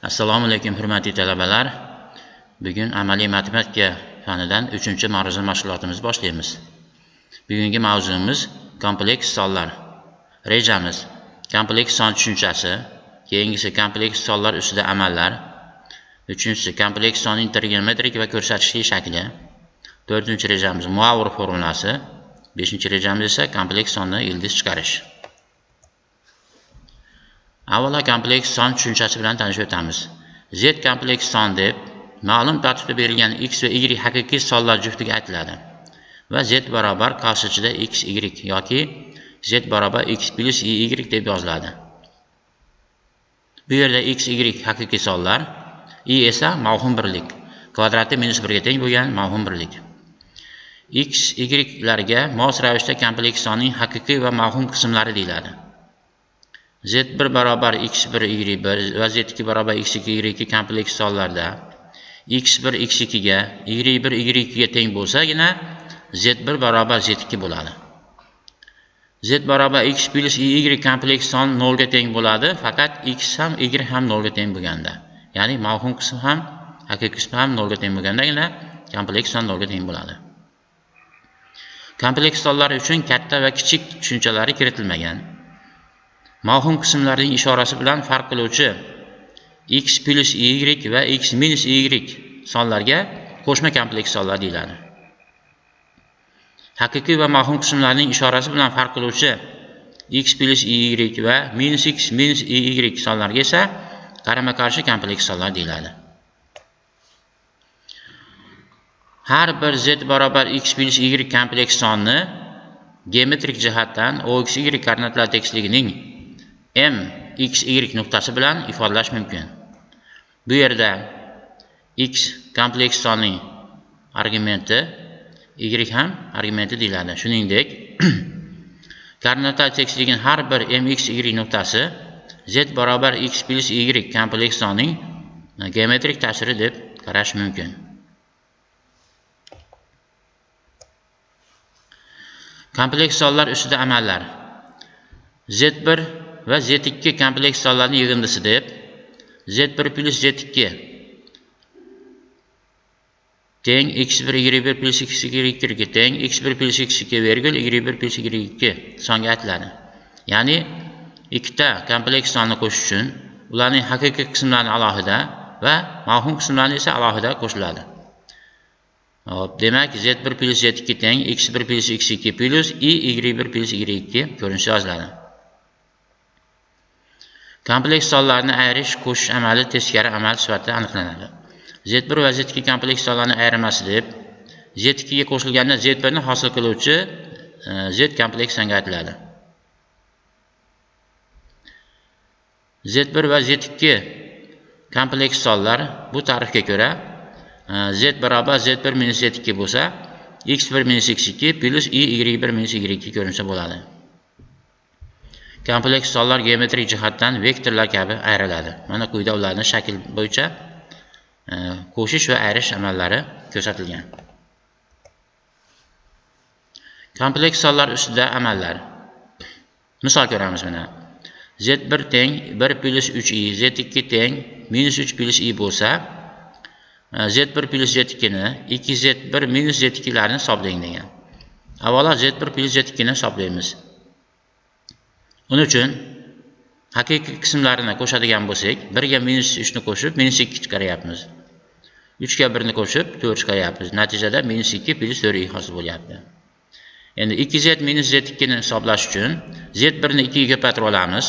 Assalomu alaykum hurmatli talabalar. Bugun amaliy matematika fanidan 3-mavzu mashg'ulotimizni boshlaymiz. Bugungi mavzuimiz kompleks sonlar. Rejamiz: kompleks son tushunchasi, keyingisi kompleks sonlar ustida amallar, uchinchisi kompleks sonning trigonometrik va ko'rsatkichli shakli, to'rtinchi rejamiz Muavr formulasi, beshinchi rejamiz esa kompleks sonni ildiz chiqarish. Avvalo kompleks son tushunchasi bilan tanishib o'tamiz. Z kompleks son deb ma'lum tartibda berilgan x va y haqiqiy sonlar juftiga aytiladi va z barobar qarshida x, y yoki z barobar x plus y deb yoziladi. Bu yerda x, y haqiqiy sonlar, y esa mavhum birlik, kvadrati minus 1 ga teng bo'lgan mavhum birlik. X, y larga mos ravishda kompleks sonning haqiqiy va mavhum qismlari deyiladi. Z1 barobar x1 y1 va z2 barobar x2 y2 kompleks sonlarda x1 x2 ga y1 y2 ga teng bo'lsagina z1 barobar z2 bo'ladi. Z barobar x plus y kompleks son 0 ga teng bo'ladi, faqat x ham y ham 0 ga teng bo'lganda. Ya'ni mavhum qism ham haqiqiy qism ham 0 ga teng bo'lgandagina kompleks son 0 ga teng bo'ladi. Kompleks sonlar uchun katta va kichik tushunchalari kiritilmagan. Mavhum qismlarning ishorasi bilan farq qiluvchi x plus y va x minus y sonlarga qo'shma kompleks sonlar deyiladi. Haqiqiy va mavhum qismlarning ishorasi bilan farq qiluvchi x plus y va minus x minus y sonlarga esa qarama-qarshi kompleks sonlar deyiladi. Har bir z barobar x plus y kompleks sonni geometrik jihatdan ox y koordinatlar tekisligining m x y nuqtasi bilan ifodalash mumkin. Bu yerda x kompleks sonning argumenti, y ham argumenti deyiladi. Shuningdek, koordinatlar tekisligining har bir mx y nuqtasi z barobar x plus y kompleks sonning geometrik ta'siri deb qarash mumkin. Kompleks sonlar ustida amallar. Z1 va Z2 kompleks sonlarning yig'indisi deb Z1 plus Z2 teng x1 y1 plus x2 y2 teng x1 plus x2 virgul y1 plus y2 songa aytiladi. Ya'ni ikkita kompleks sonni qo'shish uchun ularning haqiqiy qismlarini alohida va mavhum qismlarini esa alohida qo'shiladi. Demak, Z1 plus Z2 teng x1 plus x2 plus y1 plus y2 ko'rinishi yoziladi. Kompleks sonlarni ayirish qo'shish amali teskari amal sifatida aniqlanadi. Z1 va Z2 kompleks sonlarning ayirmasi deb Z2 ga qo'shilganda Z1 ni hosil qiluvchi Z kompleks songa aytiladi. Z1 va Z2 kompleks sonlar bu ta'rifga ko'ra Z barobar Z1 minus Z2 bo'lsa, x1 minus x2 plus y1 minus y2 ko'rinsa bo'ladi. Kompleks sonlar geometrik jihatdan vektorlar kabi ayriladi. Mana quyida ularning shakl bo'yicha qo'shish va ayirish amallari ko'rsatilgan. Kompleks sonlar ustida amallar. Misol ko'ramiz mana. Z1 teng 1 plus 3y, Z2 teng minus 3 plus y bo'lsa, Z1 plus Z2 ni 2Z1 minus Z2 larni hisoblang degan. Avvalo Z1 plus Z2 ni hisoblaymiz. Uning uchun haqiqiy qismlarini qo'shadigan bo'lsak, 1 ga minus 3 ni qo'shib minus 2 chiqaryapmiz. 3 ga 1 ni qo'shib 4 chiqaryapmiz. Natijada minus 2 plus 4y hosil bo'lyapti. Endi 2z minus Z2 ni hisoblash uchun Z1 ni 2 ga ko'paytirib olamiz.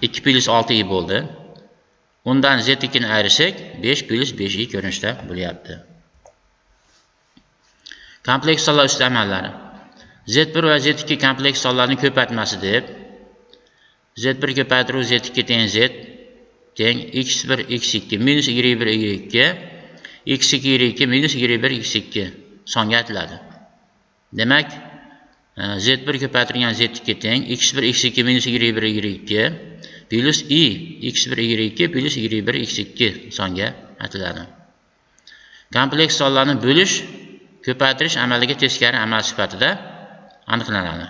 2 plus 6y bo'ldi. Undan Z2 ni ayirsak 5 plus 5y ko'rinishda bo'lyapti. Kompleks sonlar ustida amallari. Z1 va Z2 kompleks sonlarning ko'paytmasi deb Z1 ko'paytiruv Z2 teng Z teng x1 x2 minus y1 y2 x2 y2 minus y1 x2 songa aytiladi. Demak, Z1 ko'paytirilgan Z2 teng x1 x2 minus y1 y2 plus y x1 y2 plus y1 x2 songa aytiladi. Kompleks sonlarni bo'lish ko'paytirish amaliga teskari amal sifatida aniqlanadi.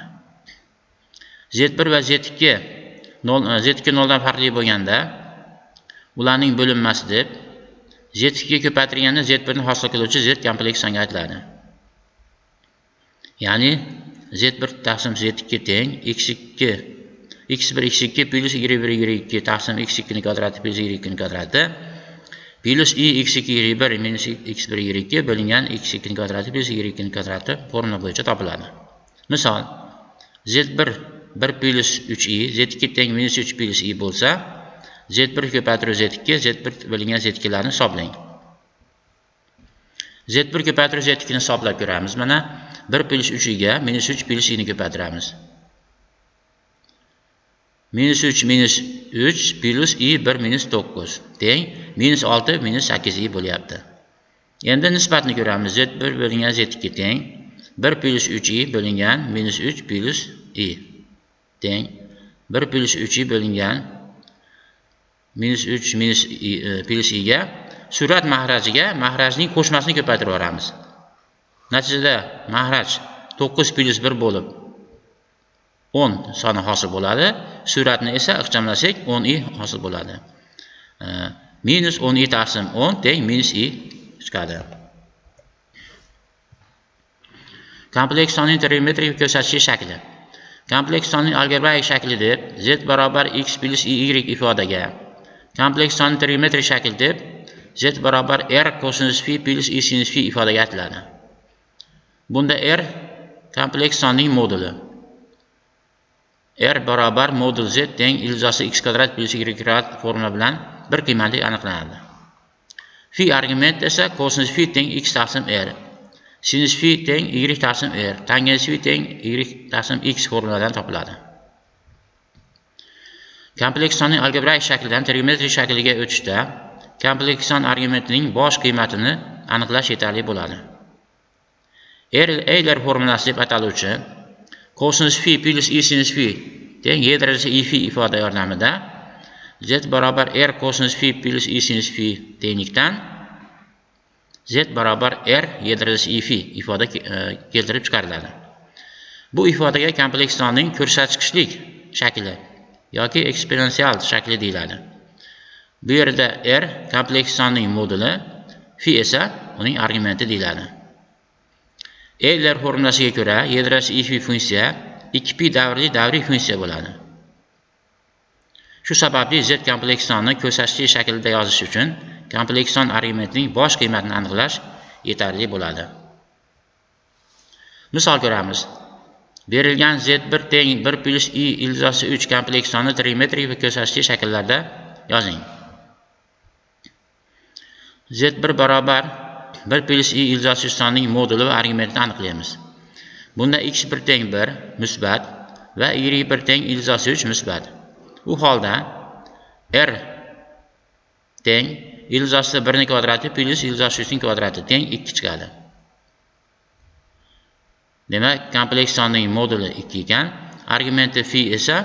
Z1 va Z2 0 dan farqli bo'lganda ularning bo'linmasi deb Z2 ga ko'paytirilganda Z1 ni hosil qiluvchi Z kompleks songa aytiladi. Ya'ni Z1 taqsim Z2 teng x1 x2 plus y1 y2 taqsim x2 ni kvadrati plus y2 ni kvadrati plus i x2 y1 minus x1 y2 bo'lingan x2 ni kvadrati plus y2 ni kvadrati formula bo'yicha topiladi. Misol Z1 1 plus 3i Z2 teng minus 3 plus i bo'lsa, Z1 ko'paytirib Z2 Z1 bo'lingan Z2 larni hisoblang. Z1 ko'paytirib Z2 ni hisoblab ko'ramiz. Mana 1 plus 3i ga minus 3 plus i ni ko'paytiramiz. Minus 3 minus 3 plus i 1 minus 9 teng minus 6 minus 8i bo'lyapti. Endi nisbatni ko'ramiz. Z1 bo'lingan Z2 teng 1 plus 3i bo'lingan minus 3 plus i teng 1 plus 3i bo'lingan minus 3 minus plus i ga surat mahrajiga mahrajning qo'shmasini ko'paytirib yuboramiz. Natijada mahraj 9 plus 1 bo'lib 10 soni hosil bo'ladi. Suratni esa ixchamlasak 10i hosil bo'ladi. Minus 10i taqsim 10 teng minus i chiqadi. Kompleks sonning trigonometrik ko'rsatish shakli. Kompleks sonning algebraik shakli deb z barobar x plus y ifodaga, kompleks sonning trigonometrik shakli deb z barobar r kosinus phi plus i sinus phi ifodaga aytiladi. Bunda r kompleks sonning moduli. R barobar modul z teng ilzosi x kvadrat plus y kvadrat formula bilan bir qiymatli aniqlanadi. Phi argument esa kosinus phi teng x taqsim r, sinus phi teng y taqsim r, tangens phi teng y taqsim x formuladan topiladi. Kompleks sonning algebraik shaklidan trigonometrik shakliga o'tishda kompleks son argumentining bosh qiymatini aniqlash yetarli bo'ladi. Euler formulasi deb ataluvchi kosinus phi plus i sinus phi teng y darajasi i phi ifoda yordamida z barobar r kosinus phi plus i sinus phi tenglikdan z barobar r y darajasi i phi ifoda keltirib chiqariladi. Bu ifodaga kompleks sonning ko'rsatkichlik shakli yoki eksponensial shakli deyiladi. Bu yerda r kompleks sonning moduli, phi esa uning argumenti deyiladi. Euler formulasiga ko'ra y darajasi i phi funksiya 2pi davriy funksiya bo'ladi. Shu sababli z kompleks sonni ko'rsatkichli shaklda yozish uchun kompleks son argumentining bosh qiymatini aniqlash yetarli bo'ladi. Misol ko'ramiz. Berilgan z1 teng 1 plus i ilzosi 3 kompleks sonni trigonometrik va ko'rsatkichli shakllarda yozing. z1 barobar 1 plus i ilzosi 3 sonning moduli va argumentini aniqlaymiz. Bunda x1 teng 1 musbat va y1 teng ilzosi 3 musbat. U holda r teng ilzosi 1 ning kvadrati plus ilzosi 3 ning kvadrati teng 2 chiqadi. Demak, kompleks sonning moduli 2 ekan, argumenti phi esa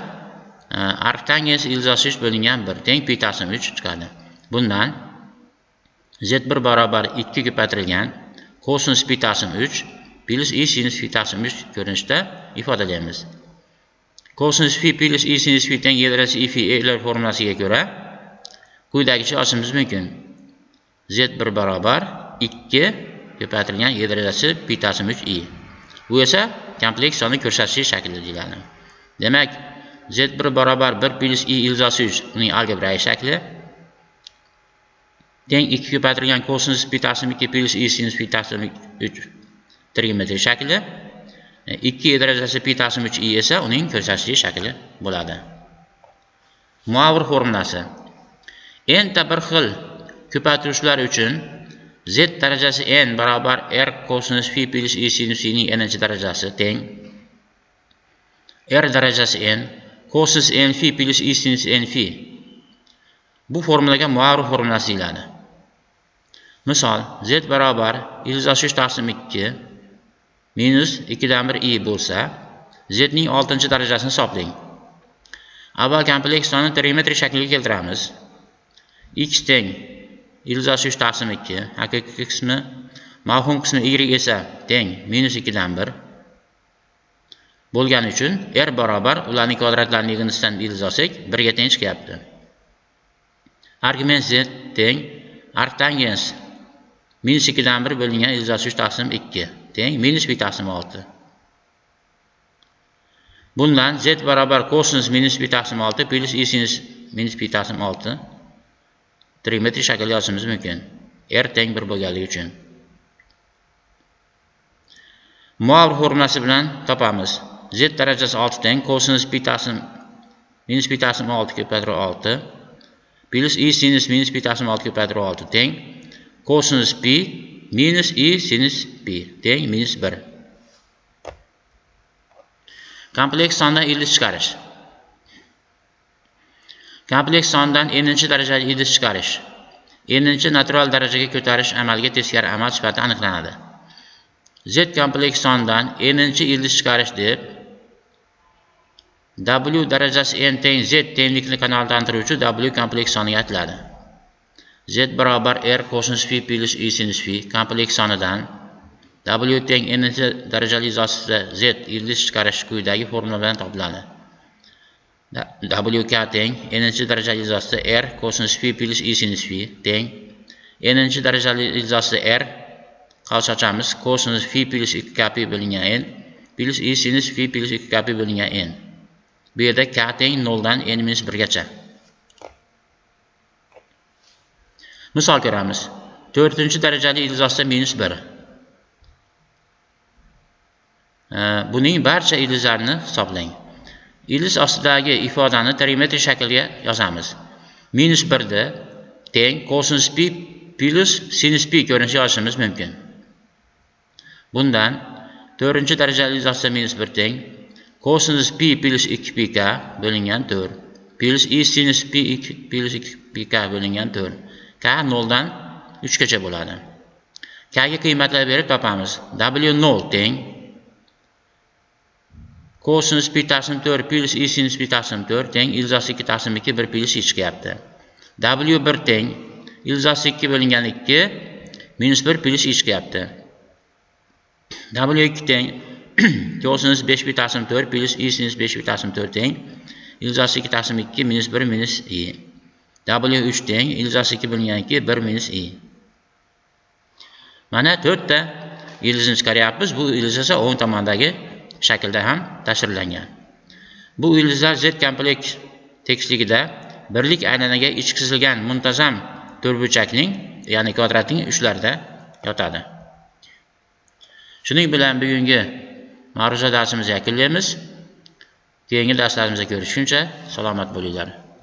arctangens ilzosi 3 bo'lingan 1 teng pi taqsim 3 chiqadi. Bundan z1 barobar 2 ko'paytirilgan kosinus pi taqsim 3 plus i sinus phi taqsim 3 ko'rinishda ifodalaymiz. Kosinus phi plus i sinus phi teng y darajasi i phi Euler formulasiga ko'ra quyidagicha yozishimiz mumkin. z1 barobar 2 ko'paytirilgan y darajasi pi taqsim 3 i. Bu esa kompleks sonni ko'rsatish shakli deyiladi. Demak, z1 barobar 1 plus i ilzosi 3 uning algebraik shakli teng 2 ko'paytirilgan kosinus pi taqsim 2 plus i sinus pi taqsim 3 trigonometrik shakli, 2 darajasi pi taqsim 3 i esa uning ko'rsatkichli shakli bo'ladi. Muavir formulasi. N ta bir xil ko'paytiruvchilar uchun z darajasi n barobar r kosinus phi plus i sinus i ning n-chi darajasi teng r darajasi n kosinus n phi plus i sinus n phi. Bu formulaga muavir formulasi deyiladi. Misol, z barobar ilzosi 3 taqsim 2 minus 2dan 1 i bo'lsa, z ning 6-chi darajasini hisoblang. Avval kompleks sonni trigonometrik shakliga keltiramiz. X teng ilzosi 3 taqsim 2, haqiqiy qismi, mavhum qismi y esa teng minus 2dan 1 bo'lgani uchun r barobar ularning kvadratlarini yig'indisidan ilzosak 1 ga teng chiqyapti. Argument z teng arctangens minus 2'dan 1 bo'lingan ildiz 3 taqsim 2 teng minus 1 taqsim 6. Bundan z barobar kosinus minus 1 taqsim 6 plus i sinus minus 1 taqsim 6 trigonometrik shakl yozishimiz mumkin. R teng 1 bo'lganligi uchun. Muavir formulasi bilan topamiz. Z darajasi 6 teng kosinus pi taqsim minus pi taqsim 6 ko'paytirib 6 plus i sinus minus pi taqsim 6 ko'paytirib 6 teng kosinus pi minus i sinus pi teng minus 1. Kompleks sondan ildiz chiqarish. Kompleks sondan n'inchi darajali ildiz chiqarish n'inchi natural darajaga ko'tarish amaliga teskari amal sifatida aniqlanadi. Z kompleks sondan n'inchi ildiz chiqarish deb W darajasi n teng z tenglikni qanoatlantiruvchi W kompleks soniga aytiladi. Z barobar R kosinus phi plus I sinus phi kompleks sonidan W teng n'inchi darajali izosida Z ildiz chiqarish quyidagi formula bilan topiladi. WK teng n'inchi darajali izosida R kosinus phi plus I sinus phi teng n'inchi darajali izosida R qavs ochamiz kosinus phi plus 2kp bo'lingan n plus I sinus phi plus 2kp bo'lingan n. Bu yerda k teng 0 dan n minus 1 gacha. Misol ko'ramiz. 4-darajali ildizosida minus 1. Buning barcha ildizlarini hisoblang. Ildiz ostidagi ifodani trigonometrik shaklga yozamiz. Minus 1 da teng kosinus pi plus sinus pi ko'rinishida yozishimiz mumkin. Bundan 4-darajali ildizosida minus 1 teng kosinus pi plus 2pk bo'lingan 4 plus i sinus pi plus 2pk bo'lingan 4. K 0 dan 3 gacha bo'ladi. K ga qiymatlar berib topamiz. W0 teng kosinus pi taqsim 4 plus i sinus pi taqsim 4 teng ildiz 2 taqsim 2 1 plus i chiqyapti. W1 teng ildiz 2 bo'lingan 2 minus 1 plus i chiqyapti. W2 teng kosinus 5 pi taqsim 4 plus i sinus 5 pi taqsim 4 teng ildiz 2 taqsim 2 minus 1 minus i. W3 teng ildiz 2 bo'lingan 2 1 minus i. Mana 4 ta ildizni chiqaryapmiz. Bu ildiz esa o'ng tomondagi shaklda ham tasvirlangan. Bu ildizlar Z kompleks tekisligida birlik aylanaga ichkizilgan muntazam to'rtburchakning, ya'ni kvadratning uchlarida yotadi. Shuning bilan bugungi ma'ruza darsimizni yakunlaymiz. Keyingi darslarimizda ko'rishguncha salomat bo'linglar.